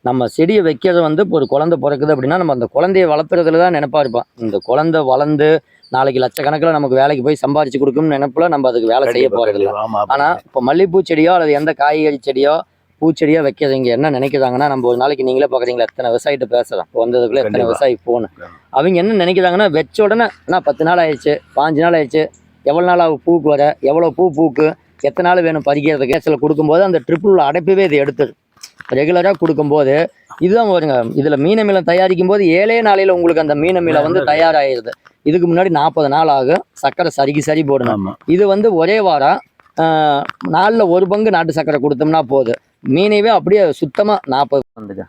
நம்ம செடியை வைக்கிறது வந்து இப்போ ஒரு குழந்தை பிறக்குது அப்படின்னா நம்ம அந்த குழந்தைய வளர்த்துறதுல தான் நினைப்பா இருப்போம். இந்த குழந்தை வளர்ந்து நாளைக்கு லட்சக்கணக்கில் நமக்கு வேலைக்கு போய் சம்பாரிச்சு கொடுக்கும்னு நினைப்புல நம்ம அதுக்கு வேலை செய்ய போறது இல்லை. ஆனால் இப்போ மல்லிகைப்பூ செடியோ அல்லது எந்த காய்கறி செடியோ பூச்செடியோ வைக்கிறவங்க என்ன நினைக்கிறாங்கன்னா, நம்ம ஒரு நாளைக்கு நீங்களே பார்க்குறீங்களா எத்தனை விவசாயிட்ட பேசலாம், இப்போ வந்ததுக்குள்ளே எத்தனை விவசாயி போகணும். அவங்க என்ன நினைக்கிறாங்கன்னா, வச்ச உடனே நான் 10 நாள் ஆயிடுச்சு 5 நாள் ஆயிடுச்சு, எவ்வளோ நாள் ஆகும் பூக்கு வர, எவ்வளோ பூக்கு, எத்தனை நாள் வேணும் பறிக்கிறதுக்கு, சில கொடுக்கும்போது அந்த ட்ரிப்பிள் அடைப்பவே இது எடுத்துது. ரெகுலராக கொடுக்கும்போது இதுதான் வருங்க. இதில் மீன மீளம் தயாரிக்கும் போது 7 நாளையில் உங்களுக்கு அந்த மீன மீளம் வந்து தயாராகிடுது. இதுக்கு முன்னாடி 40 நாள் ஆகும் சர்க்கரை சரி போடணும். இது வந்து ஒரே வாரம் 4ல் 1 பங்கு நாட்டு சர்க்கரை கொடுத்தோம்னா போதும். மீனைவே அப்படியே சுத்தமாக 40 வந்துங்க.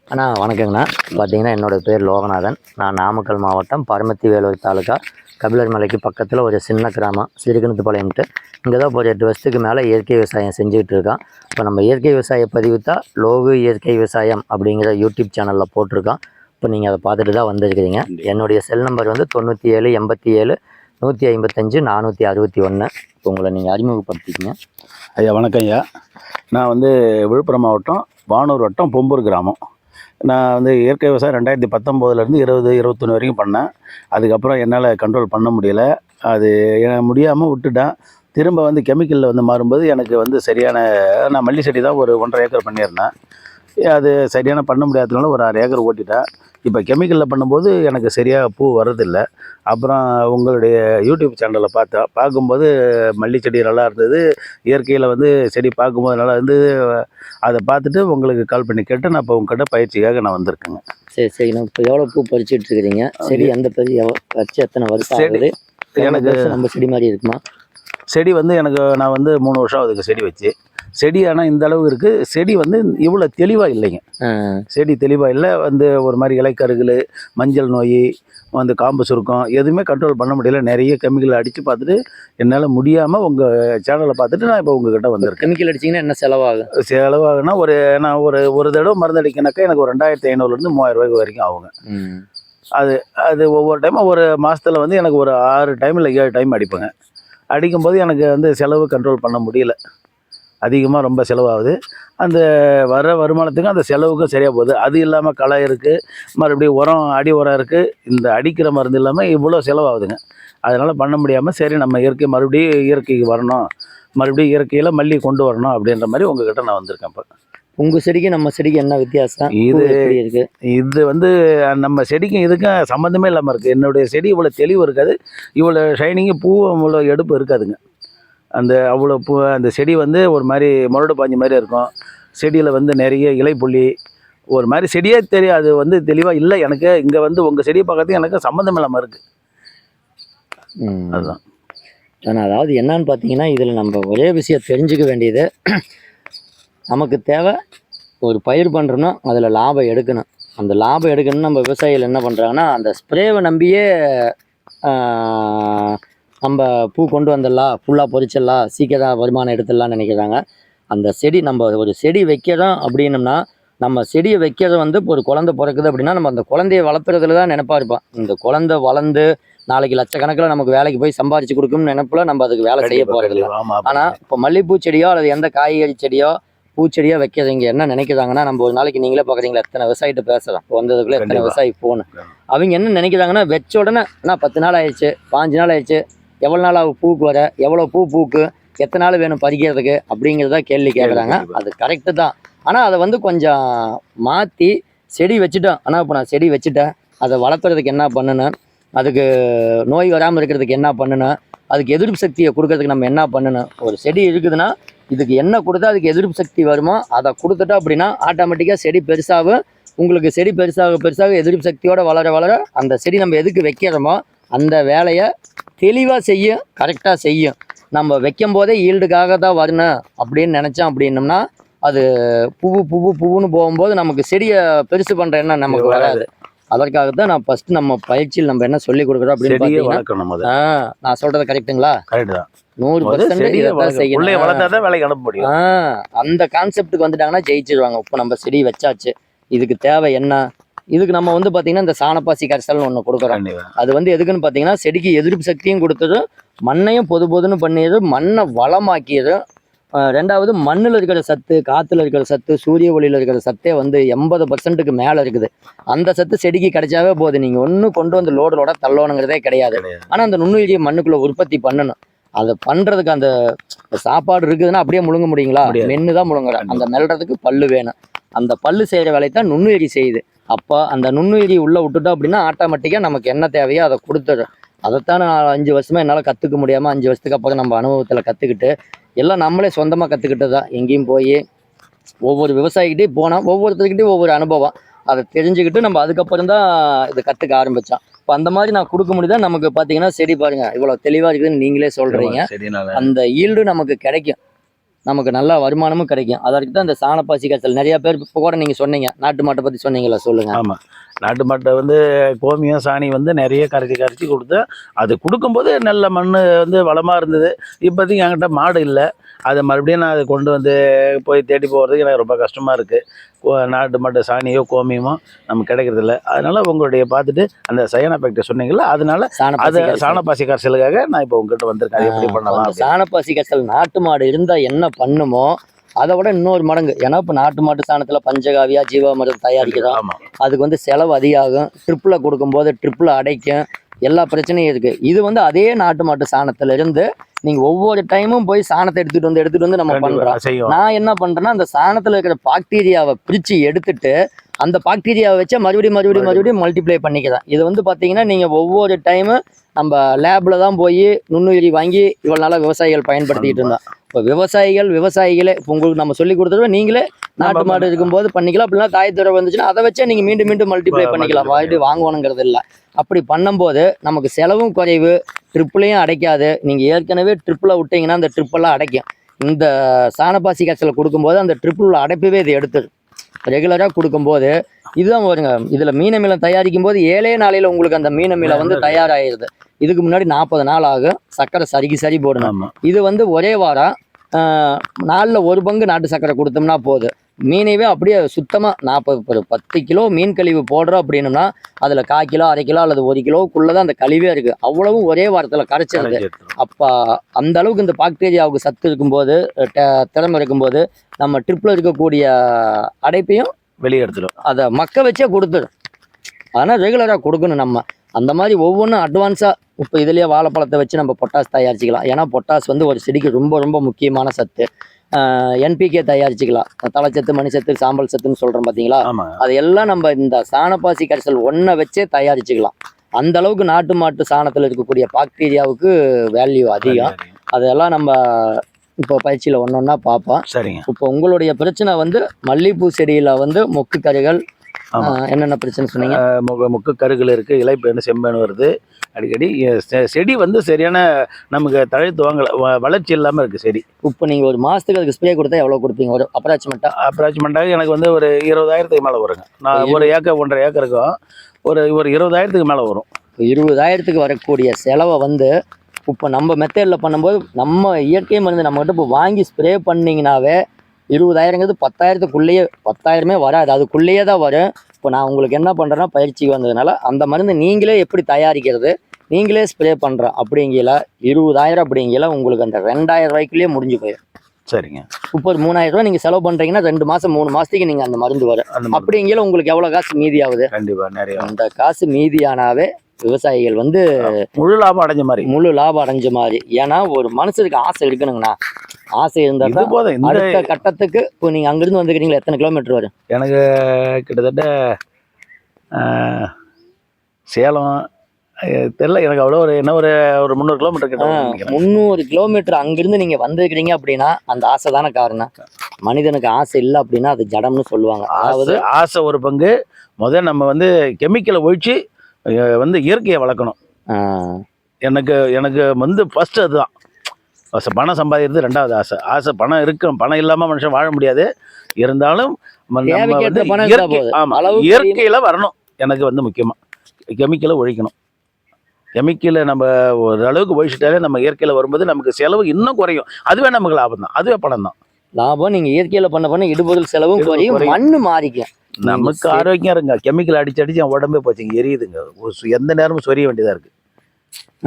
அண்ணா வணக்கங்கண்ணா. பார்த்தீங்கன்னா என்னோடய பேர் லோகநாதன். நான் நாமக்கல் மாவட்டம் பரமத்தி வேலூர் தாலுக்கா கபிலர் மலைக்கு பக்கத்தில் ஒரு சின்ன கிராமம் சிறுகிணத்துப்பாளையம்ட்டு. இங்கே தான் ஒரு 8 வருஷத்துக்கு மேலே இயற்கை விவசாயம் செஞ்சுக்கிட்டு இருக்கோம். இப்போ நம்ம இயற்கை விவசாய பதிவு தான் லோகு இயற்கை விவசாயம் அப்படிங்கிற யூடியூப் சேனலில் போட்டிருக்கோம். இப்போ நீங்கள் அதை பார்த்துட்டு தான் வந்திருக்கிறீங்க. என்னுடைய செல் நம்பர் வந்து 97 87 155 461. இப்போ உங்களை நீங்கள் அறிமுகப்படுத்திக்கிங்க. ஐயா வணக்கம் ஐயா. நான் வந்து விழுப்புரம் மாவட்டம் வானூர் வட்டம் பொம்பூர் கிராமம். நான் வந்து இயற்கை விவசாயம் 2019 2021 வரைக்கும் பண்ணேன். அதுக்கப்புறம் என்னால் கண்ட்ரோல் பண்ண முடியலை. அது முடியாமல் விட்டுட்டேன். திரும்ப வந்து கெமிக்கலில் வந்து மாறும்போது எனக்கு வந்து சரியான, நான் மல்லி செடி தான் ஒரு 1.5 ஏக்கர் பண்ணியிருந்தேன். அது சரியான பண்ண முடியாததுனால ஒரு 6 ஏக்கர் ஓட்டிட்டேன். இப்போ கெமிக்கலில் பண்ணும்போது எனக்கு சரியாக பூ வர்றதில்லை. அப்புறம் உங்களுடைய யூடியூப் சேனலில் பார்க்கும்போது மல்லி செடி நல்லா இருந்தது. இயற்கையில் வந்து செடி பார்க்கும்போது நல்லா இருந்தது. அதை பார்த்துட்டு உங்களுக்கு கால் பண்ணி கேட்டு நான் இப்போ உங்கள்கிட்ட பயிற்சிக்காக நான் வந்திருக்கேங்க. சரி. நான் இப்போ எவ்வளோ பூ பறிச்சுட்டு இருக்கிறீங்க? செடி அந்த பெரிய வச்சு எத்தனை வருஷம் ஆகுது? எனக்கு நம்ம செடி மாதிரி இருக்குமா? செடி வந்து நான் வந்து 3 வருஷம் அதுக்கு செடி வச்சு. செடி ஆனால் இந்த அளவு இருக்குது. செடி வந்து இவ்வளோ தெளிவாக இல்லைங்க. செடி தெளிவாக இல்லை. வந்து ஒரு மாதிரி இலைக்கருகள், மஞ்சள் நோய், வந்து காம்பு சுருக்கம் எதுவுமே கண்ட்ரோல் பண்ண முடியல. நிறைய கெமிக்கல் அடித்து பார்த்துட்டு என்னால் முடியாமல் உங்கள் சேனலை பார்த்துட்டு நான் இப்போ உங்ககிட்ட வந்திருக்கேன். கெமிக்கல் அடிச்சிங்கன்னா என்ன செலவாகும்? செலவாகுன்னா நான் ஒரு தடவை மருந்து அடிக்கினாக்கா எனக்கு ஒரு 2500 3000 ரூபாய்க்கு வரைக்கும் ஆகுங்க. அது ஒவ்வொரு டைமும் ஒரு மாதத்தில் வந்து எனக்கு ஒரு 6 டைம் இல்லை 7 டைம் அடிப்பேங்க. அடிக்கும்போது எனக்கு வந்து செலவு கண்ட்ரோல் பண்ண முடியல. அதிகமாக ரொம்ப செலவாகுது. அந்த வர வருமானத்துக்கும் அந்த செலவுக்கும் சரியாக போகுது. அது இல்லாமல் களை இருக்குது, மறுபடியும் உரம் அடி உரம் இருக்குது. இந்த அடிக்கிற மருந்து இல்லாமல் இவ்வளோ செலவாகுதுங்க. அதனால் பண்ண முடியாமல் சரி நம்ம மறுபடியும் இயற்கைக்கு வரணும், மறுபடியும் இயற்கையில் மல்லி கொண்டு வரணும் அப்படின்ற மாதிரி உங்ககிட்ட நான் வந்திருக்கேன். இப்போ உங்கள் செடிக்கு நம்ம செடிக்கு என்ன வித்தியாசம்? இது வந்து நம்ம செடிக்கும் இதுக்கும் சம்மந்தமே இல்லாமல் இருக்குது. என்னுடைய செடி இவ்வளோ தெளிவு இருக்காது, இவ்வளோ ஷைனிங்கு பூவும் இவ்வளோ எடுப்பு இருக்காதுங்க. அவ்வளோ பூ அந்த செடி வந்து ஒரு மாதிரி முரடு பாஞ்ச மாதிரி இருக்கும். செடியில் வந்து நிறைய இலைப்புள்ளி ஒரு மாதிரி செடியே தெரியும். அது வந்து தெளிவாக இல்லை எனக்கு. இங்கே வந்து உங்கள் செடியை பார்க்கறதுக்கு எனக்கு சம்மந்தம் இல்லாமல் இருக்குது. அதுதான். ஆனால் அதாவது என்னன்னு பார்த்தீங்கன்னா, இதில் நம்ம ஒரே விஷயம் தெரிஞ்சுக்க வேண்டியது, நமக்கு தேவை ஒரு பயிர் பண்ணுறோன்னா அதில் லாபம் எடுக்கணும். அந்த லாபம் எடுக்கணும்னு நம்ம விவசாயிகள் என்ன பண்ணுறாங்கன்னா, அந்த ஸ்ப்ரேவை நம்பியே நம்ம பூ கொண்டு வந்துடலாம், ஃபுல்லாக பொறிச்சிடலாம், சீக்கிரம் வருமானம் எடுத்துடலாம்னு நினைக்கிறாங்க. அந்த செடி நம்ம ஒரு செடி வைக்கிறோம் அப்படின்னம்னா, நம்ம செடியை வைக்கிறது வந்து இப்போ ஒரு குழந்தை பிறக்குது அப்படின்னா நம்ம அந்த குழந்தைய வளர்த்துறதுல தான் நினைப்பா இருப்போம். இந்த குழந்தை வளர்ந்து நாளைக்கு லட்சக்கணக்கில் நமக்கு வேலைக்கு போய் சம்பாரிச்சு கொடுக்கும்னு நினைப்புல நம்ம அதுக்கு வேலை செய்ய போகிறதில்ல. ஆனால் இப்போ மல்லிகைப்பூ செடியோ அல்லது எந்த காய்கறி செடியோ பூச்செடியோ வைக்கிறவங்க என்ன நினைக்கிறாங்கன்னா, நம்ம ஒரு நாளைக்கு நீங்களே பார்க்குறீங்களா எத்தனை விவசாயிட்ட பேசலாம், இப்போ வந்ததுக்குள்ளே எத்தனை விவசாயி போகணும். அவங்க என்ன நினைக்கிறாங்கன்னா, வச்ச உடனே நான் 10 நாள் ஆயிடுச்சு 5 நாள் ஆயிடுச்சு, எவ்வளோ நாள் ஆகும் பூக்கு வர, எவ்வளோ பூக்கு, எத்தனை நாள் வேணும் பறிக்கிறதுக்கு அப்படிங்கிறத கேள்வி கேட்குறாங்க. அது கரெக்டு தான். ஆனால் அதை வந்து கொஞ்சம் மாற்றி செடி வச்சுட்டோம். ஆனால் இப்போ நான் செடி வச்சுட்டேன், அதை வளர்த்துறதுக்கு என்ன பண்ணணும், அதுக்கு நோய் வராமல் இருக்கிறதுக்கு என்ன பண்ணணும், அதுக்கு எதிர்ப்பு சக்தியை கொடுக்கறதுக்கு நம்ம என்ன பண்ணணும். ஒரு செடி இருக்குதுன்னா இதுக்கு என்ன கொடுத்தா அதுக்கு எதிர்ப்பு சக்தி வருமோ அதை கொடுத்துட்டோம் அப்படின்னா ஆட்டோமேட்டிக்காக செடி பெருசாகும். உங்களுக்கு செடி பெருசாக எதிர்ப்பு சக்தியோடு வளர அந்த செடி நம்ம எதுக்கு வைக்கிறோமோ அந்த வேலையை தெளிவாக செய்யும், கரெக்டாக செய்யும். நம்ம வைக்கும் போதே ஈல்டுக்காக தான் வரணும் அப்படின்னு நினச்சோம் அப்படின்னம்னா அது பூவுன்னு போகும்போது நமக்கு செடியை பெருசு பண்ணுற எண்ணம் நமக்கு வராது. அதற்காகத்தான் நான் ஃபர்ஸ்ட் நம்ம பயிற்சியில் நம்ம என்ன சொல்லி கொடுக்குறோம் அப்படின்னு பார்த்தீங்கன்னா, நான் சொல்றது கரெக்டுங்களா? 100% செய்யணும். அந்த கான்செப்டுக்கு வந்துட்டாங்கன்னா ஜெயிச்சிருவாங்க. இப்போ நம்ம செடி வச்சாச்சு, இதுக்கு தேவை என்ன, இதுக்கு நம்ம வந்து பார்த்தீங்கன்னா இந்த சாணப்பாசி கரைசல்னு ஒன்று கொடுக்குறோம். அது வந்து எதுக்குன்னு பார்த்தீங்கன்னா செடிக்கு எதிர்ப்பு சக்தியும் கொடுத்தது, மண்ணையும் பொதுன்னு பண்ணியது, மண்ணை வளமாக்கியது, ரெண்டாவது மண்ணில் இருக்கிற சத்து, காற்றுல இருக்கிற சத்து, சூரிய ஒளியில் இருக்கிற சத்தே வந்து 80%க்கு மேலே இருக்குது. அந்த சத்து செடிக்கு கிடைச்சாவே போதும். நீங்கள் ஒன்றும் கொண்டு வந்து லோடோட தள்ளணுங்கிறதே கிடையாது. ஆனால் அந்த நுண்ணுயிரியை மண்ணுக்குள்ளே உற்பத்தி பண்ணணும். அதை பண்ணுறதுக்கு அந்த சாப்பாடு இருக்குதுன்னா அப்படியே முழுங்க முடியுங்களா? மென்று தான் முழுங்குறோம். அந்த மெல்றதுக்கு பல்லு வேணும். அந்த பல்லு செய்கிற வேலையை தான் நுண்ணுயிரி செய்யுது. அப்போ அந்த நுண்ணுயிரி உள்ளே விட்டுட்டோம் அப்படின்னா ஆட்டோமேட்டிக்காக நமக்கு என்ன தேவையோ அதை கொடுத்துடும். அதைத்தான் நான் 5 வருஷமாக என்னால் கற்றுக்க முடியாமல் 5 வருஷத்துக்கு அப்புறம் நம்ம அனுபவத்தில் கற்றுக்கிட்டு எல்லாம் நம்மளே சொந்தமாக கற்றுக்கிட்டது தான். எங்கேயும் போய் ஒவ்வொரு விவசாயிக்கிட்டையும் போனால் ஒவ்வொருத்தருக்கிட்டையும் ஒவ்வொரு அனுபவம். அதை தெரிஞ்சுக்கிட்டு நம்ம அதுக்கப்புறம் தான் இதை கற்றுக்க ஆரம்பித்தோம். இப்போ அந்த மாதிரி நான் கொடுக்க முடியுதா நமக்கு பார்த்தீங்கன்னா செடி பாருங்கள் இவ்வளோ தெளிவாக இருக்குதுன்னு நீங்களே சொல்கிறீங்க. அந்த ஈல்டு நமக்கு கிடைக்கும். நமக்கு நல்ல வருமானமும் கிடைக்கும். அதற்கு தான் இந்த சாணப்பாசி கரைசல் நிறைய பேர் இப்போ கூட நீங்கள் சொன்னீங்க, நாட்டு மாட்டை பற்றி சொன்னீங்களா? சொல்லுங்கள். ஆமாம், நாட்டு மாட்டை வந்து கோமியம் சாணி வந்து நிறைய கரைச்சி கொடுத்தேன். அது கொடுக்கும்போது நல்ல மண் வந்து வளமாக இருந்தது. இப்போதைக்கு என்கிட்ட மாடு இல்லை. அதை மறுபடியும் நான் அதை கொண்டு வந்து போய் தேடி போகிறதுக்கு எனக்கு ரொம்ப கஷ்டமாக இருக்குது. நாட்டு மாட்டு சாணியோ கோமியமோ நமக்கு கிடைக்கிறதில்ல. அதனால் உங்களுடைய பார்த்துட்டு அந்த சயனா ஃபேக்டரி சொன்னீங்களா, அதனால அது சாணப்பாசி கரைசலுக்காக நான் இப்போ உங்ககிட்ட வந்திருக்கேன். எப்படி பண்ணலாம்? சாணப்பாசி கரைசல் நாட்டு மாடு இருந்தால் என்ன பண்ணுமோ அதை விட இன்னொரு மடங்கு. ஏன்னா இப்போ நாட்டு மாட்டு சாணத்தில் பஞ்சகாவியா ஜீவாமிர்தம் தயாரிக்கிறோம். அதுக்கு வந்து செலவு அதிகாகும். ட்ரிப்பில் கொடுக்கும்போது ட்ரிப்பில் அடைக்கும். எல்லா பிரச்சனையும் இருக்குது. இது வந்து அதே நாட்டு மாட்டு சாணத்துல இருந்து நீங்கள் ஒவ்வொரு டைமும் போய் சாணத்தை எடுத்துகிட்டு வந்து நம்ம பண்ணுறோம். நான் என்ன பண்ணுறேன்னா அந்த சாணத்தில் இருக்கிற பாக்டீரியாவை பிரித்து எடுத்துட்டு அந்த பாக்டீரியாவை வச்சா மறுபடியும் மல்டிப்ளை பண்ணிக்கிறேன். இது வந்து பார்த்தீங்கன்னா நீங்கள் ஒவ்வொரு டைமும் நம்ம லேபில் தான் போய் நுண்ணுயிரி வாங்கி இவ்வளோ நாளாக விவசாயிகள் பயன்படுத்திக்கிட்டு இருந்தோம். இப்போ விவசாயிகளே இப்போ உங்களுக்கு நம்ம சொல்லி கொடுத்துருவ நீங்களே நாட்டு மாடு இருக்கும்போது பண்ணிக்கலாம். அப்படின்னா தாய்த்துறை வந்துச்சுன்னா அதை வச்சா நீங்கள் மீண்டும் மல்டிப்ளை பண்ணிக்கலாம். மறுபடியும் வாங்கணுங்கிறது இல்லை. அப்படி பண்ணும்போது நமக்கு செலவும் குறைவு, ட்ரிப்புலையும் அடைக்காது. நீங்கள் ஏற்கனவே ட்ரிப்பில் விட்டிங்கன்னா அந்த ட்ரிப்பெல்லாம் அடைக்கும். இந்த சாணப்பாசி கரைசலை கொடுக்கும்போது அந்த ட்ரிப்பில் உள்ள அடைப்பவே இது எடுத்துது. ரெகுலராக கொடுக்கும்போது இதுதான் வருங்க. இதில் மீனமிலம் தயாரிக்கும் போது 7 நாளையில் உங்களுக்கு அந்த மீனமிலம் வந்து தயாராகிடுது. இதுக்கு முன்னாடி 40 நாள் ஆகும். சர்க்கரை சரி போடணும். இது வந்து ஒரே வாரம் 4ல் 1 பங்கு நாட்டு சர்க்கரை கொடுத்தோம்னா போதும். மீனைவே அப்படியே சுத்தமாக 10 கிலோ மீன் கழிவு போடுறோம் அப்படின்னோம்னா அதில் 1/4 கிலோ 1/2 கிலோ அல்லது 1 கிலோவுக்குள்ளே தான் அந்த கழிவே இருக்குது. அவ்வளவும் ஒரே வாரத்தில் கரைச்சிருது. அப்போ அந்த அளவுக்கு இந்த பாக்டீரியாவுக்கு சத்து இருக்கும்போது திறமை இருக்கும்போது நம்ம ட்ரிப்பில் இருக்கக்கூடிய அடைப்பையும் வெளியே எடுத்துடும். அதை மக்க வச்சே கொடுத்துடும். அதனால் ரெகுலராக கொடுக்கணும். நம்ம அந்த மாதிரி ஒவ்வொன்றும் அட்வான்ஸாக இப்போ இதுலேயே வாழைப்பழத்தை வச்சு நம்ம பொட்டாஸ் தயாரிச்சிக்கலாம். ஏன்னா பொட்டாஸ் வந்து ஒரு செடிக்கு ரொம்ப முக்கியமான சத்து. என்பிகே தயாரிச்சிக்கலாம். தலைச்சத்து, மணிச்சத்து, சாம்பல் சத்துன்னு சொல்கிறோம் பார்த்தீங்களா? அதையெல்லாம் நம்ம இந்த சாணப்பாசி கரைசல் ஒன்றை வச்சே தயாரிச்சுக்கலாம். அந்த அளவுக்கு நாட்டு மாட்டு சாணத்தில் இருக்கக்கூடிய பாக்டீரியாவுக்கு வேல்யூ அதிகம். அதெல்லாம் நம்ம இப்போ பயிற்சியில் ஒன்றா பார்ப்போம். சரிங்க. இப்போ உங்களுடைய பிரச்சனை வந்து மல்லிகைப்பூ செடியில் வந்து மொக்கு கருகள் என்னென்ன பிரச்சனை சொன்னீங்க? மொக்கு கருகள் இருக்குது, இலைப்பேனு செம்பேனு வருது அடிக்கடி. செடி வந்து சரியான நமக்கு தழைத்து வளர்ச்சி இல்லாமல் இருக்குது செடி. இப்போ நீங்கள் ஒரு மாதத்துக்கு அதுக்கு ஸ்ப்ரே கொடுத்தா எவ்வளோ கொடுப்பீங்க? ஒரு அப்ராக்சிமெண்ட்டாக எனக்கு வந்து ஒரு 20,000க்கு மேலே வருங்க. நான் 1 ஏக்கர் 1.5 ஏக்கருக்கும் ஒரு 20,000க்கு மேலே வரும். 20,000க்கு வரக்கூடிய செலவை வந்து இப்போ நம்ம மெத்தடில் பண்ணும்போது நம்ம இயற்கை மருந்து நம்மகிட்ட இப்போ வாங்கி ஸ்ப்ரே பண்ணிங்கனாவே 20,000ங்கிறது 10,000த்துக்குள்ளேயே 10,000மே வராது. அதுக்குள்ளேயே தான் வரும். இப்போ நான் உங்களுக்கு என்ன பண்ணுறேன்னா பயிற்சிக்கு வந்ததுனால அந்த மருந்து நீங்களே எப்படி தயாரிக்கிறது, நீங்களே ஸ்ப்ரே பண்ணுறோம் அப்படிங்கில 20,000 அப்படிங்கில உங்களுக்கு அந்த 2,000 ரூபாய்க்குள்ளேயே முடிஞ்சு போயிடும். சரிங்க. இப்போ ஒரு 3,000 ரூபா நீங்கள் செலவு பண்ணுறீங்கன்னா 2 மாதம் 3 மாதத்துக்கு நீங்கள் அந்த மருந்து வரும். அப்படிங்கில உங்களுக்கு எவ்வளோ காசு மீதி ஆகுது? கண்டிப்பாக நிறைய. அந்த காசு மீதியானாவே விவசாயிகள் வந்து முழு லாபம் அடைஞ்ச மாதிரி. ஏன்னா ஒரு மனுஷனுக்கு ஆசை இருக்கணுங்கண்ணா. ஆசை இருந்தால் அடுத்த கட்டத்துக்கு இப்போ நீங்கள் அங்கிருந்து வந்துக்கிறீங்களா? எத்தனை கிலோமீட்டர் வரும்? எனக்கு கிட்டத்தட்ட சேலம் தெரியல எனக்கு அவ்வளோ ஒரு 300 கிலோமீட்டர் கிட்ட. 300 கிலோமீட்டர் அங்கிருந்து நீங்கள் வந்துருக்கிறீங்க அப்படின்னா அந்த ஆசை தானே காரணம். மனிதனுக்கு ஆசை இல்லை அப்படின்னா அது ஜடம்னு சொல்லுவாங்க. அதாவது ஆசை ஒரு பங்கு. முதல் நம்ம வந்து கெமிக்கலை ஒழிச்சு வந்து இயற்கையை வளர்க்கணும். எனக்கு வந்து ஃபஸ்ட்டு அதுதான். பணம் சம்பாதிக்கிறது 2வது ஆசை. பணம் இருக்கும். பணம் இல்லாமல் மனுஷன் வாழ முடியாது. இருந்தாலும் இயற்கையில் வரணும். எனக்கு வந்து முக்கியமாக கெமிக்கலை ஒழிக்கணும். கெமிக்கலை நம்ம ஓரளவுக்கு ஒழிச்சிட்டாலே நம்ம இயற்கையில் வரும்போது நமக்கு செலவு இன்னும் குறையும். அதுவே நமக்கு லாபம் தான். அதுவே பணம் தான். லாபம் நீங்கள் இயற்கையில் பண்ண இடுபொருள் செலவும் குறையும். மண்ணு மாறிக்கும். நமக்கு ஆரோக்கியம் இருங்க. கெமிக்கல் அடிச்சு என் உடம்பே போச்சுங்க, எரியுதுங்க. எந்த நேரமும் சொரிய வேண்டியதாக இருக்குது.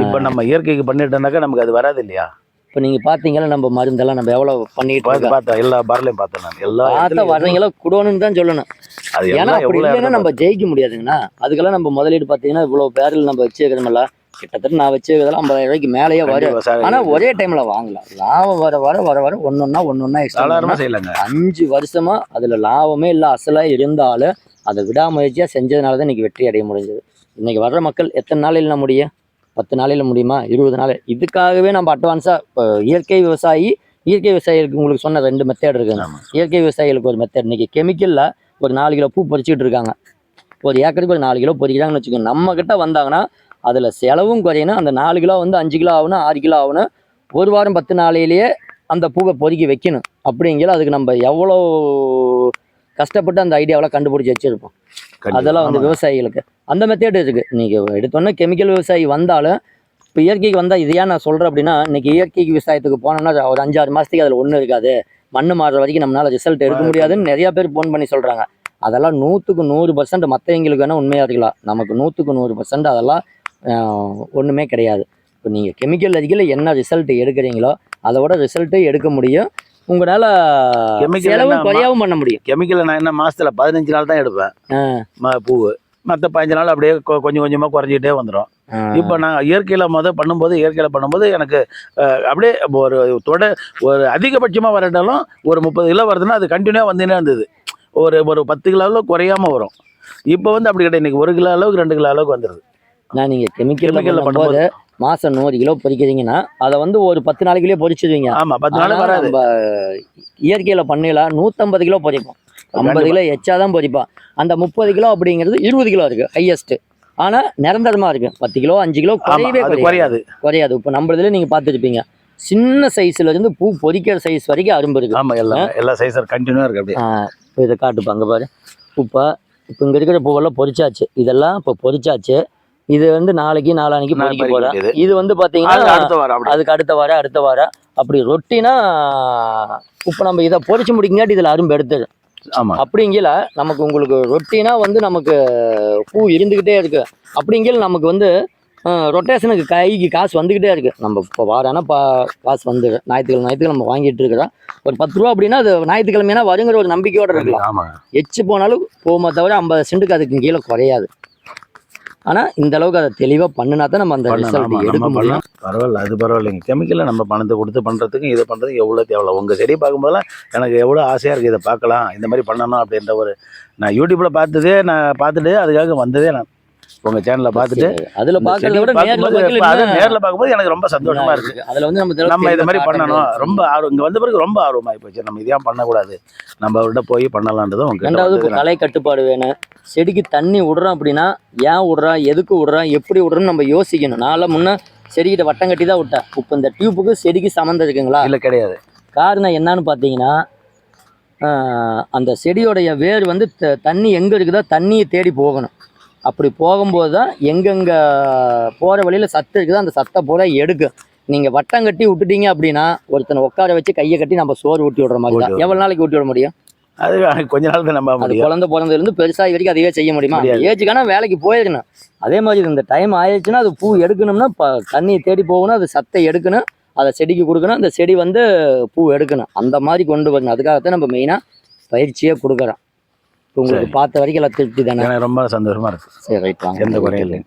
இப்போ நம்ம இயற்கைக்கு பண்ணிட்டோம்னாக்கா நமக்கு அது வராது இல்லையா? இப்போ நீங்கள் பார்த்தீங்களா நம்ம மருந்தெல்லாம் நம்ம எவ்வளோ பண்ணிட்டு இருக்கோம். பார்த்தேன் எல்லா பார்லையும் பார்த்தேன் நான் எல்லா பார்த்த இடத்துலயும் வர்றீங்களா குடோன்னு தான் சொல்லணும். அது ஏன்னா எல்லாம் அப்படி எவ்வளோ இல்லைன்னா நம்ம ஜெயிக்க முடியாதுங்கண்ணா. அதுக்கெல்லாம் நம்ம முதலீடு பார்த்தீங்கன்னா இவ்வளோ பேரில் நம்ம வச்சுக்கிறோம்ல, கிட்டத்தட்ட நான் வச்சுக்கிறதெல்லாம் 50,000 ரூபாய்க்கு மேலேயே வரும். ஆனால் ஒரே டைமில் வாங்கலாம். லாபம் வர வர வர வர ஒன்னொன்னா எக்ஸ்ட்ரா சாதாரணமாக செய்யலாங்க. 5 வருஷமா அதில் லாபமே இல்லை அசலாக இருந்தாலும் அதை விடாமுயற்சியாக செஞ்சதுனால தான் இன்னைக்கு வெற்றி அடைய முடிஞ்சது. இன்னைக்கு வர்ற மக்கள் எத்தனை நாளையில் முடியும்? 10 நாளையில் முடியுமா? 20 நாள். இதுக்காகவே நம்ம அட்வான்ஸாக இப்போ இயற்கை விவசாயிகளுக்கு உங்களுக்கு சொன்ன 2 மெத்தட் இருக்குங்க. இயற்கை விவசாயிகளுக்கு ஒரு மெத்தட். இன்னைக்கு கெமிக்கலில் ஒரு 4 கிலோ பூ பறிச்சுட்டு இருக்காங்க. ஒரு ஏக்கருக்கு ஒரு 4 கிலோ பறிக்கிறாங்கன்னு வச்சுக்கோங்க. நம்ம கிட்ட வந்தாங்கன்னா அதில் செலவும் குறையணும். அந்த 4 கிலோ வந்து 5 கிலோ ஆகணும், 6 கிலோ ஆகணும். ஒரு வாரம் 10 நாளையிலேயே அந்த பூவை பொறுக்கி வைக்கணும். அப்படிங்கிற அதுக்கு நம்ம எவ்வளோ கஷ்டப்பட்டு அந்த ஐடியாவெல்லாம் கண்டுபிடிச்சி வச்சுருப்போம். அதெல்லாம் வந்து விவசாயிகளுக்கு அந்த மெத்தேட் இருக்குது. நீங்கள் எடுத்தோன்னே கெமிக்கல் விவசாயி வந்தாலும் இப்போ இயற்கைக்கு வந்தால் இது ஏன் நான் சொல்கிறேன் அப்படின்னா, இன்றைக்கி இயற்கைக்கு விவசாயத்துக்கு போனோம்னா ஒரு 5-6 மாதத்துக்கு அதில் ஒன்றும் இருக்காது. மண் மாறுற வரைக்கும் நம்மளால் ரிசல்ட் எடுக்க முடியாதுன்னு நிறையா பேர் ஃபோன் பண்ணி சொல்கிறாங்க. அதெல்லாம் 100க்கு 100% மற்றவங்களுக்கு வேணால் உண்மையாக இருக்கலாம். நமக்கு 100க்கு 100% அதெல்லாம் ஒன்றுமே கிடையாது. இப்போ நீங்கள் கெமிக்கல் அடிக்கல என்ன ரிசல்ட் எடுக்கிறீங்களோ அதோட ரிசல்ட்டே எடுக்க முடியும். உங்களால் செலவும் குறையாவும் பண்ண முடியும். கெமிக்கல் நான் என்ன மாசத்துல 15 நாள் தான் எடுப்பேன் பூவு. மற்ற 15 நாள் அப்படியே கொஞ்சம் கொஞ்சமாக குறைஞ்சிக்கிட்டே வந்துடும். இப்போ நான் இயற்கையில் பண்ணும்போது எனக்கு அப்படியே ஒரு அதிகபட்சமாக வரட்டாலும் ஒரு 30 கிலோ வருதுன்னா அது கண்டினியூவாக வந்துன்னே இருந்தது. ஒரு 10 கிலோ அளவு குறையாம வரும். இப்போ வந்து அப்படி கிடையாது. இன்னைக்கு 1 கிலோ அளவுக்கு 2 கிலோ அளவுக்கு வந்துடுது. நான் நீங்கள் கெமிக்கலில் பண்ணும்போது மாதம் 100 கிலோ பொறிக்கிறீங்கன்னா அதை வந்து ஒரு 10 நாளைக்குள்ளேயே பொறிச்சிடுவீங்க. ஆமாம், 10 நாள் வராது. நம்ம இயற்கையில் பண்ணல 150 கிலோ பொறிப்போம். 50 கிலோ எச்சா தான் பொறிப்பான். அந்த 30 கிலோ அப்படிங்கிறது 20 கிலோ இருக்குது ஹையஸ்ட்டு. ஆனால் நிரந்தரமாக இருக்குது. 10 கிலோ 5 கிலோ குறையாது. இப்போ நம்மளதுல நீங்கள் பார்த்துருப்பீங்க, சின்ன சைஸ்லேருந்து பூ பொறிக்கிற சைஸ் வரைக்கும் அரும்பு இருக்குது. ஆமாம், எல்லா சைஸும் கண்டினியூவாக இருக்குது. அப்படியே இதை காட்டுப்பாங்க பாரு. இப்போ இங்கே இருக்கிற பூவெல்லாம் பொறிச்சாச்சு. இதெல்லாம் இப்போ பொறிச்சாச்சு. இது வந்து நாளைக்கு நாளானிக்கு பொறிக்க போகிறேன். இது வந்து பார்த்தீங்கன்னா அதுக்கு அடுத்த வாரம் அப்படி ரொட்டினா இப்போ நம்ம இதை பொறிச்சு முடிக்கங்காட்டி இதில் அரும்பு எடுத்துது. ஆமாம், அப்படிங்கல நமக்கு உங்களுக்கு ரொட்டினா வந்து நமக்கு பூ இருந்துக்கிட்டே இருக்கு. அப்படிங்கல நமக்கு வந்து ரொட்டேஷனுக்கு கைக்கு காசு வந்துக்கிட்டே இருக்குது. நம்ம இப்போ வாரானா காசு வந்து ஞாயிற்றுக்கிழமை நம்ம வாங்கிட்டு இருக்கிறோம். ஒரு 10 ரூபா அப்படின்னா அது ஞாயிற்றுக்கிழமைனா வருங்கிற ஒரு நம்பிக்கையோடு இருக்கலாம். எச்சு போனாலும் போகுமா தவிர 50 சென்ட்டுக்கு அதுக்கு கீழே குறையாது. ஆனால் இந்த அளவுக்கு அதை தெளிவாக பண்ணினா தான் நம்ம அந்த ரிசல்ட் எடுக்க முடியும். பரவாயில்ல, அது பரவாயில்லைங்க. கெமிக்கலில் நம்ம பணத்தை கொடுத்து பண்ணுறதுக்கு இதை பண்ணுறதுக்கு எவ்வளோ தேவை. உங்கள் செடி பார்க்கும்போதெல்லாம் எனக்கு எவ்வளோ ஆசையாக இருக்குது. இதை பார்க்கலாம், இந்த மாதிரி பண்ணணும் அப்படின்ற ஒரு நான் யூடியூப்பில் பார்த்துட்டு அதுக்காக வந்ததே. நான் உங்கள் சேனலில் பார்த்துட்டு அதில் பார்க்கறத விட நேரில் பார்க்கும்போது எனக்கு ரொம்ப சந்தோஷமாக இருக்குது. அதில் வந்து நம்ம இதை மாதிரி பண்ணணும். ரொம்ப ஆர்வம் இங்கே வந்த பிறகு ரொம்ப ஆர்வமாகி போச்சு. நம்ம இதையும் பண்ணக்கூடாது, நம்ம அவர்கிட்ட போய் பண்ணலான்றதும் உங்களுக்கு. ரெண்டாவது கலை கட்டுப்பாடு வேணும். செடிக்கு தண்ணி விடுறோம் அப்படின்னா ஏன் விடுறான், எதுக்கு விடுறான், எப்படி விடுறோன்னு நம்ம யோசிக்கணும். நான்லாம் முன்னே செடிக்கிட்ட வட்டம் கட்டி தான் விட்டேன். இப்போ இந்த டியூப்புக்கு செடிக்கு சம்மந்தம் இருக்குங்களா? இல்லை, கிடையாது. காரணம் என்னன்னு பார்த்தீங்கன்னா, அந்த செடியோடைய வேர் வந்து தண்ணி எங்கே இருக்குதோ தண்ணியை தேடி போகணும். அப்படி போகும்போது தான் எங்கெங்கே போகிற வழியில் சத்து இருக்குதோ அந்த சத்தை போல எடுக்கும். நீங்கள் வட்டம் கட்டி விட்டுட்டீங்க அப்படின்னா ஒருத்தனை உட்கார வச்சு கையை கட்டி நம்ம சோறு ஊட்டி விடுற மாதிரி தான். எவ்வளோ நாளைக்கு ஊட்டி விட முடியும்? அது கொஞ்ச நாள் தான். நம்ம அது குழந்தை பிறந்ததுலேருந்து பெருசாக வரைக்கும் அதுவே செய்ய முடியுமா? ஏஜுக்கான வேலைக்கு போயிடணும். அதே மாதிரி இந்த டைம் ஆயிடுச்சுன்னா அது பூ எடுக்கணும்னா தண்ணியை தேடி போகணும். அது சத்தை எடுக்கணும், அதை செடிக்கு கொடுக்கணும், அந்த செடி வந்து பூ எடுக்கணும். அந்த மாதிரி கொண்டு வரணும். அதுக்காகத்தான் நம்ம மெயினாக பயிற்சியே கொடுக்குறோம். உங்களுக்கு பார்த்த வரைக்கும் எல்லாம் திருப்தி தானே? ரொம்ப சந்தோஷமா இருக்கு. சரி, ரைட் வாங்க. எந்த குறையும் இல்லை.